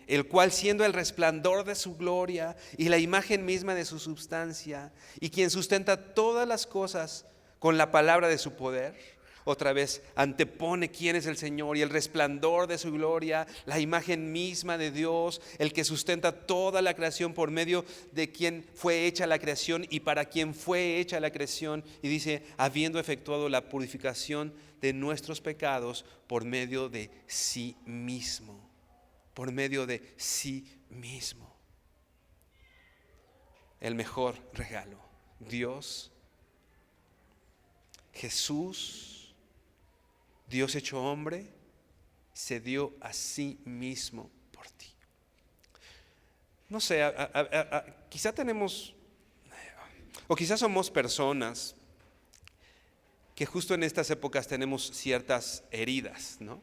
el cual, siendo el resplandor de su gloria y la imagen misma de su substancia, y quien sustenta todas las cosas con la palabra de su poder, otra vez antepone quién es el Señor y el resplandor de su gloria, la imagen misma de Dios, el que sustenta toda la creación, por medio de quien fue hecha la creación y para quien fue hecha la creación. Y dice: habiendo efectuado la purificación de nuestros pecados por medio de sí mismo. Por medio de sí mismo. El mejor regalo. Dios, Jesús, Dios hecho hombre, se dio a sí mismo por ti. no sé, quizá tenemos, o quizás somos personas que justo en estas épocas tenemos ciertas heridas, ¿no?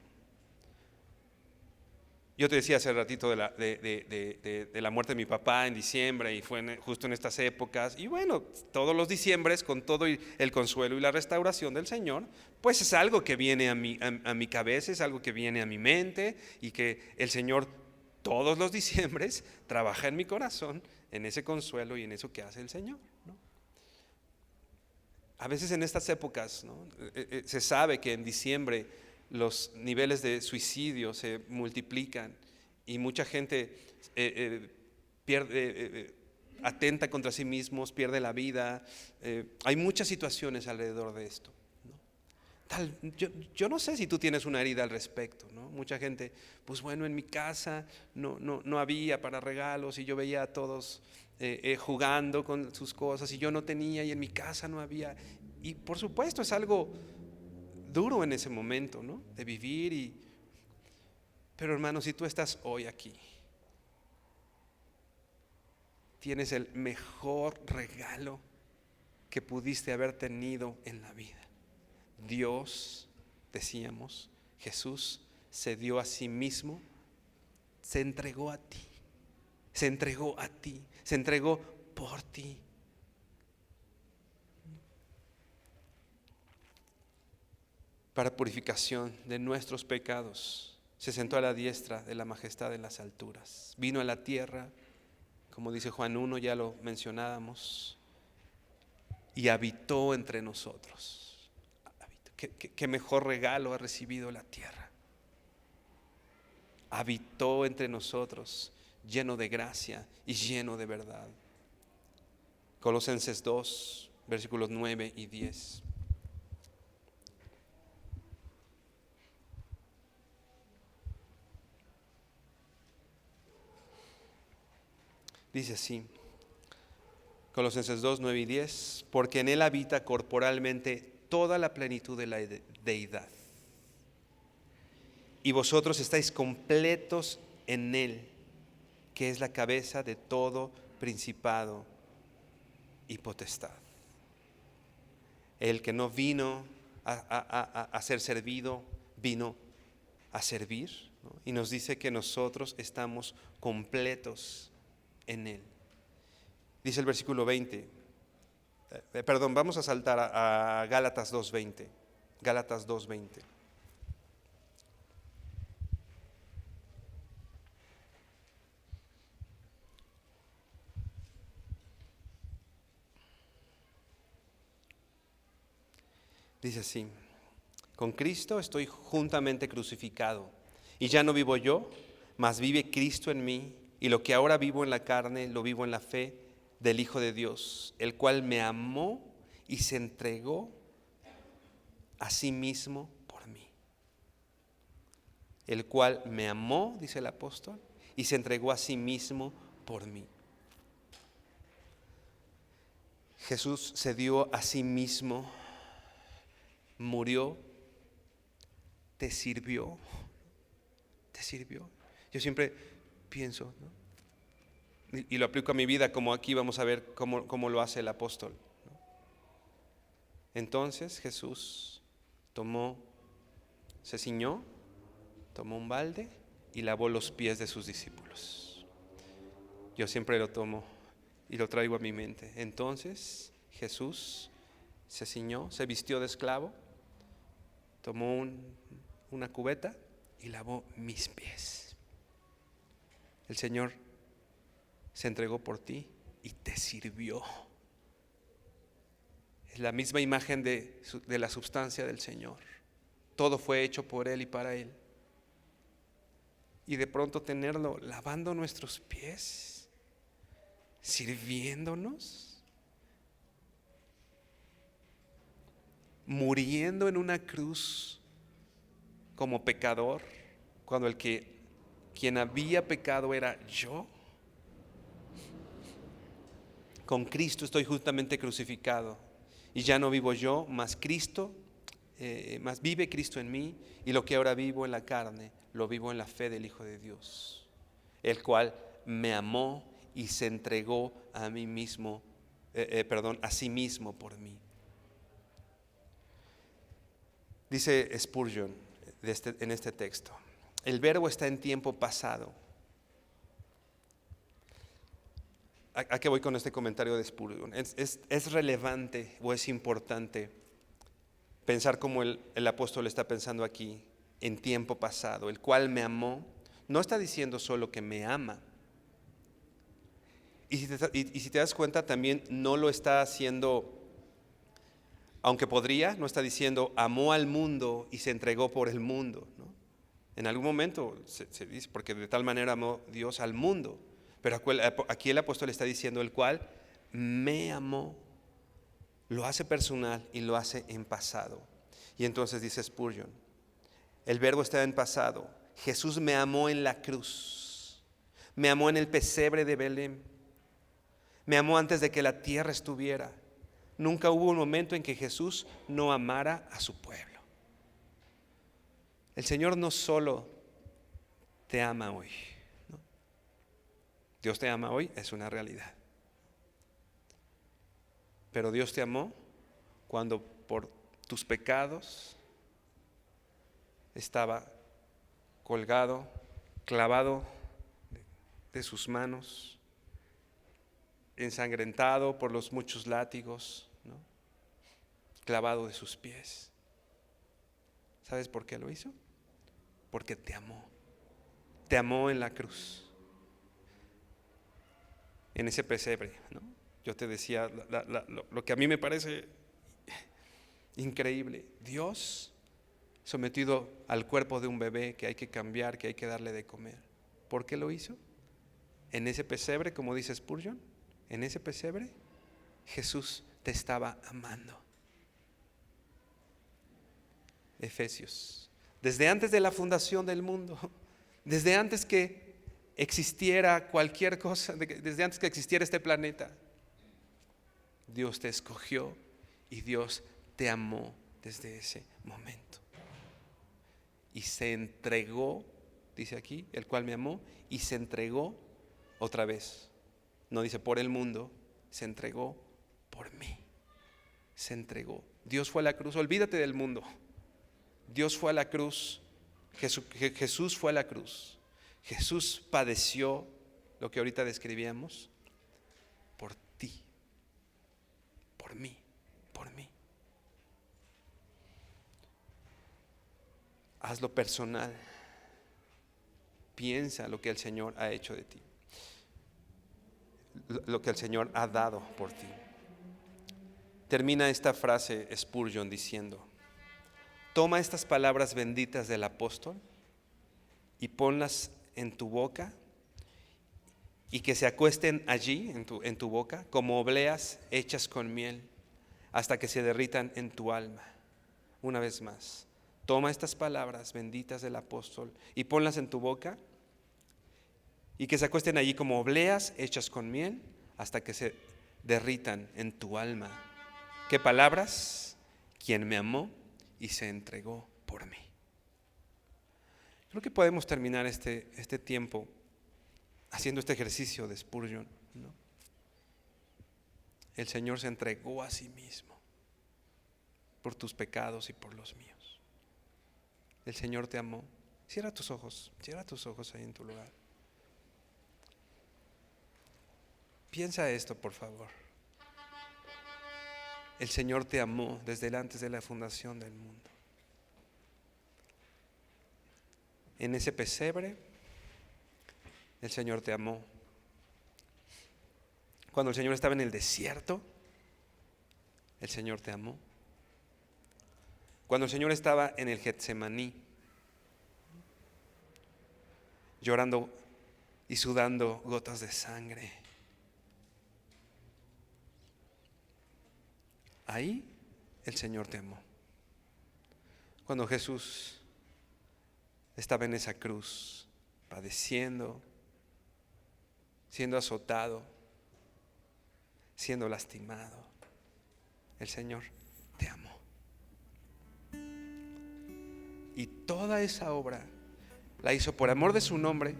Yo te decía hace ratito de la muerte de mi papá en diciembre y fue justo en estas épocas. Y bueno, todos los diciembres con todo el consuelo y la restauración del Señor, pues es algo que viene a mi cabeza, es algo que viene a mi mente y que el Señor todos los diciembres trabaja en mi corazón en ese consuelo y en eso que hace el Señor, ¿no? A veces en estas épocas, ¿no? Se sabe que en diciembre los niveles de suicidio se multiplican y mucha gente pierde, atenta contra sí mismos, pierde la vida. Hay muchas situaciones alrededor de esto, ¿no? Yo no sé si tú tienes una herida al respecto, ¿no? Mucha gente, pues bueno, en mi casa no había para regalos y yo veía a todos jugando con sus cosas y yo no tenía y en mi casa no había. Y por supuesto es algo duro en ese momento, ¿no? De vivir pero hermano, si tú estás hoy aquí, tienes el mejor regalo que pudiste haber tenido en la vida. Dios, decíamos, Jesús se dio a sí mismo, se entregó a ti, se entregó a ti, se entregó por ti. Para purificación de nuestros pecados, se sentó a la diestra de la majestad en las alturas. Vino a la tierra, como dice Juan 1, ya lo mencionábamos, y habitó entre nosotros. ¿Qué mejor regalo ha recibido la tierra? Habitó entre nosotros, lleno de gracia y lleno de verdad. Colosenses 2, versículos 9 y 10. Dice así, Colosenses 2, 9 y 10, porque en Él habita corporalmente toda la plenitud de la deidad. Y vosotros estáis completos en Él, que es la cabeza de todo principado y potestad. El que no vino a ser servido, vino a servir, ¿no? Y nos dice que nosotros estamos completos en Él. Dice el versículo 20, vamos a saltar a Gálatas 2:20. Gálatas 2:20. Dice así, con Cristo estoy juntamente crucificado, y ya no vivo yo, mas vive Cristo en mí, y lo que ahora vivo en la carne, lo vivo en la fe del Hijo de Dios, el cual me amó y se entregó a sí mismo por mí. El cual me amó, dice el apóstol, y se entregó a sí mismo por mí. Jesús se dio a sí mismo, murió, te sirvió. Yo siempre pienso, ¿no? Y lo aplico a mi vida, como aquí vamos a ver cómo lo hace el apóstol, ¿no? Entonces Jesús se ciñó, tomó un balde y lavó los pies de sus discípulos. Yo siempre lo tomo y lo traigo a mi mente. Entonces Jesús se ciñó, se vistió de esclavo, tomó una cubeta y lavó mis pies. El Señor se entregó por ti y te sirvió. Es la misma imagen de la substancia del Señor. Todo fue hecho por Él y para Él. Y de pronto tenerlo lavando nuestros pies, sirviéndonos, muriendo en una cruz como pecador, cuando quien había pecado era yo. Con Cristo estoy justamente crucificado y ya no vivo yo, mas vive Cristo en mí, y lo que ahora vivo en la carne, lo vivo en la fe del Hijo de Dios, el cual me amó y se entregó a mí mismo, a sí mismo por mí. Dice Spurgeon en este texto, el verbo está en tiempo pasado. ¿A qué voy con este comentario de Spurgeon? Es relevante o es importante pensar como el apóstol está pensando aquí, en tiempo pasado, el cual me amó. No está diciendo solo que me ama. Y si te das cuenta, también no lo está haciendo, aunque podría, no está diciendo amó al mundo y se entregó por el mundo, ¿no? En algún momento se dice, porque de tal manera amó Dios al mundo. Pero aquí el apóstol está diciendo el cual me amó. Lo hace personal y lo hace en pasado. Y entonces dice Spurgeon, el verbo está en pasado. Jesús me amó en la cruz. Me amó en el pesebre de Belén. Me amó antes de que la tierra estuviera. Nunca hubo un momento en que Jesús no amara a su pueblo. El Señor no solo te ama hoy, ¿no? Dios te ama hoy, es una realidad. Pero Dios te amó cuando por tus pecados estaba colgado, clavado de sus manos, ensangrentado por los muchos látigos, ¿no? Clavado de sus pies. ¿Sabes por qué lo hizo? Porque te amó. Te amó en la cruz, en ese pesebre, ¿no? Yo te decía lo que a mí me parece increíble. Dios sometido al cuerpo de un bebé que hay que cambiar, que hay que darle de comer. ¿Por qué lo hizo? En ese pesebre, como dice Spurgeon, en ese pesebre Jesús te estaba amando. Efesios, desde antes de la fundación del mundo, desde antes que existiera cualquier cosa, desde antes que existiera este planeta, Dios te escogió y Dios te amó desde ese momento. Y se entregó, dice aquí, el cual me amó, y se entregó otra vez. No dice por el mundo, se entregó por mí. Se entregó. Dios fue a la cruz, olvídate del mundo. Dios fue a la cruz, Jesús fue a la cruz. Jesús padeció lo que ahorita describíamos por ti, por mí, por mí. Hazlo personal. Piensa lo que el Señor ha hecho de ti, lo que el Señor ha dado por ti. Termina esta frase Spurgeon diciendo: toma estas palabras benditas del apóstol y ponlas en tu boca, y que se acuesten allí en tu boca como obleas hechas con miel, hasta que se derritan en tu alma. Una vez más, toma estas palabras benditas del apóstol y ponlas en tu boca, y que se acuesten allí como obleas hechas con miel, hasta que se derritan en tu alma. ¿Qué palabras? Quien me amó y se entregó por mí. Creo que podemos terminar este tiempo haciendo este ejercicio de Spurgeon, ¿no? El Señor se entregó a sí mismo por tus pecados y por los míos. El Señor te amó. Cierra tus ojos ahí en tu lugar. Piensa esto, por favor. El Señor te amó desde antes de la fundación del mundo. En ese pesebre, el Señor te amó. Cuando el Señor estaba en el desierto, el Señor te amó. Cuando el Señor estaba en el Getsemaní, llorando y sudando gotas de sangre, ahí el Señor te amó. Cuando Jesús estaba en esa cruz, padeciendo, siendo azotado, siendo lastimado, el Señor te amó. Y toda esa obra la hizo por amor de su nombre,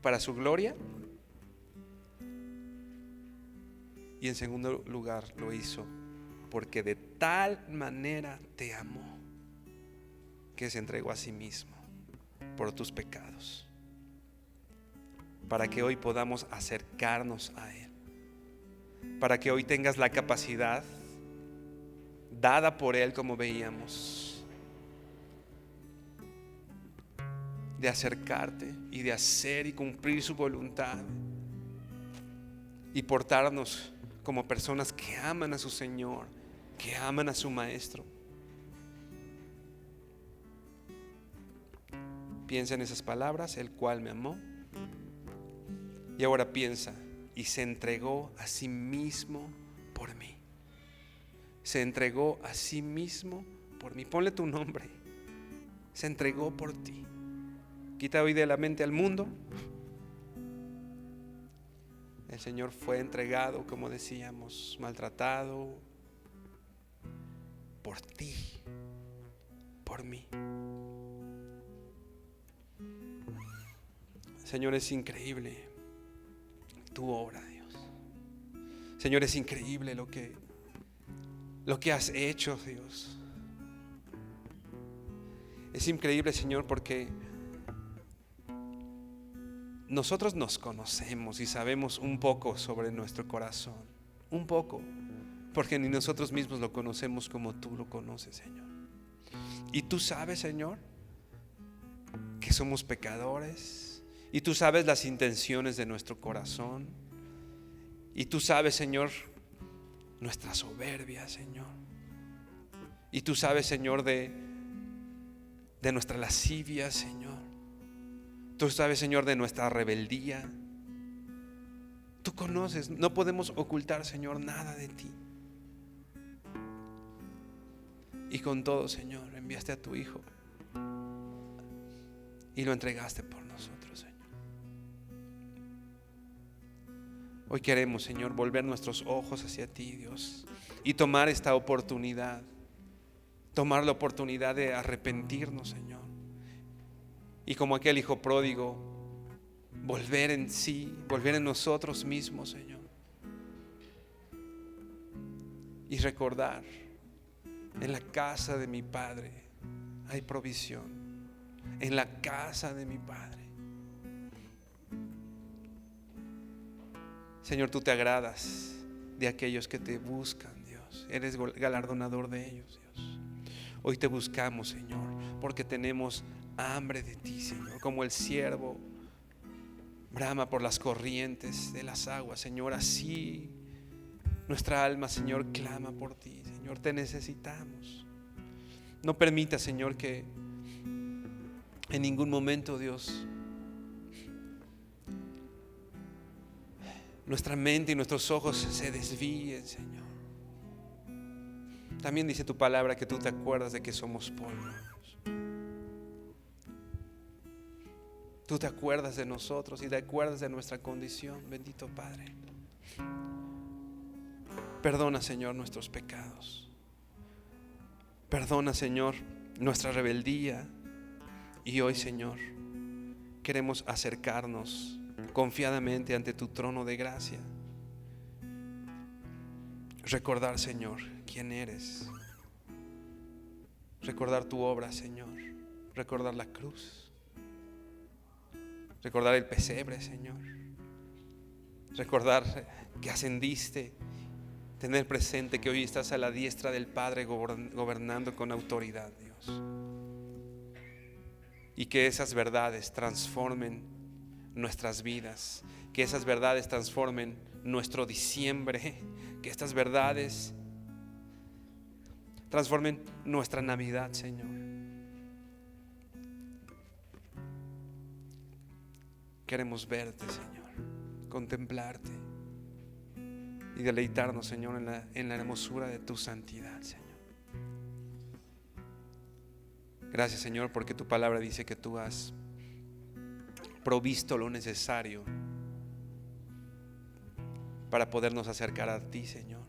para su gloria Y en segundo lugar lo hizo porque de tal manera te amó que se entregó a sí mismo por tus pecados, para que hoy podamos acercarnos a Él, para que hoy tengas la capacidad dada por Él, como veíamos, de acercarte y de hacer y cumplir su voluntad y portarnos como personas que aman a su Señor, que aman a su Maestro. Piensa en esas palabras: el cual me amó. Y ahora piensa: y se entregó a sí mismo por mí. Se entregó a sí mismo por mí. Ponle tu nombre. Se entregó por ti. Quita hoy de la mente al mundo. El Señor fue entregado, como decíamos, maltratado por ti, por mí. Señor, es increíble tu obra, Dios. Señor, es increíble lo que has hecho, Dios. Es increíble, Señor, porque nosotros nos conocemos y sabemos un poco sobre nuestro corazón. Un poco, porque ni nosotros mismos lo conocemos como tú lo conoces, Señor. Y tú sabes, Señor, que somos pecadores. Y tú sabes las intenciones de nuestro corazón. Y tú sabes, Señor, nuestra soberbia, Señor. Y tú sabes, Señor, de nuestra lascivia, Señor. Tú sabes, Señor, de nuestra rebeldía. Tú conoces, no podemos ocultar, Señor, nada de ti. Y con todo, Señor, enviaste a tu Hijo y lo entregaste por nosotros, Señor. Hoy queremos, Señor, volver nuestros ojos hacia ti, Dios, y tomar esta oportunidad, tomar la oportunidad de arrepentirnos, Señor. Y como aquel hijo pródigo, volver en sí, volver en nosotros mismos, Señor. Y recordar: en la casa de mi Padre hay provisión. En la casa de mi Padre. Señor, tú te agradas de aquellos que te buscan, Dios. Eres galardonador de ellos, Dios. Hoy te buscamos, Señor, porque tenemos hambre de ti, Señor. Como el siervo brama por las corrientes de las aguas, Señor, así nuestra alma, Señor, clama por ti. Señor, te necesitamos. No permita, Señor, que en ningún momento, Dios, nuestra mente y nuestros ojos se desvíen, Señor. También dice tu palabra que tú te acuerdas de que somos polvo. Tú te acuerdas de nosotros y te acuerdas de nuestra condición, bendito Padre. Perdona, Señor, nuestros pecados. Perdona, Señor, nuestra rebeldía. Y hoy, Señor, queremos acercarnos confiadamente ante tu trono de gracia. Recordar, Señor, quién eres. Recordar tu obra, Señor. Recordar la cruz. Recordar el pesebre, Señor. Recordar que ascendiste. Tener presente que hoy estás a la diestra del Padre gobernando con autoridad, Dios. Y que esas verdades transformen nuestras vidas. Que esas verdades transformen nuestro diciembre. Que estas verdades transformen nuestra Navidad, Señor. Queremos verte, Señor, contemplarte y deleitarnos, Señor, en la hermosura de tu santidad, Señor. Gracias, Señor, porque tu palabra dice que tú has provisto lo necesario para podernos acercar a ti, Señor.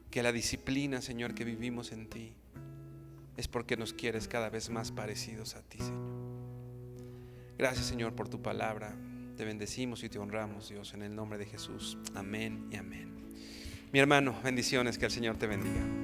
Que la disciplina, Señor, que vivimos en ti es porque nos quieres cada vez más parecidos a ti, Señor. Gracias, Señor, por tu palabra. Te bendecimos y te honramos, Dios, en el nombre de Jesús. Amén y amén. Mi hermano, bendiciones, que el Señor te bendiga.